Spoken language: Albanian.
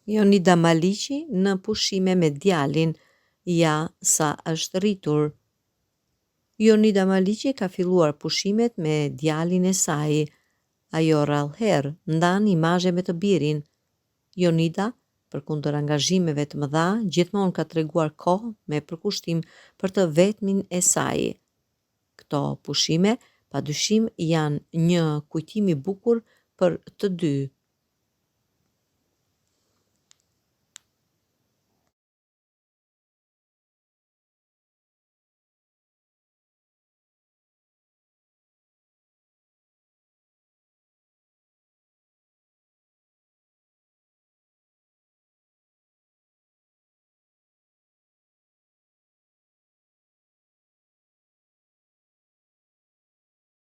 Jonida Maliqi në pushime me djalin, ja sa është rritur. Jonida Maliqi ka filluar pushimet me djalin e saj. Ajo rrallëherë ndan imazhe me të birin. Jonida, përkundër angazhimeve të mëdha, gjithmonë ka treguar kohë me përkushtim për të vetmin e saj. Këto pushime, padyshim, janë një kujtim i bukur për të dy.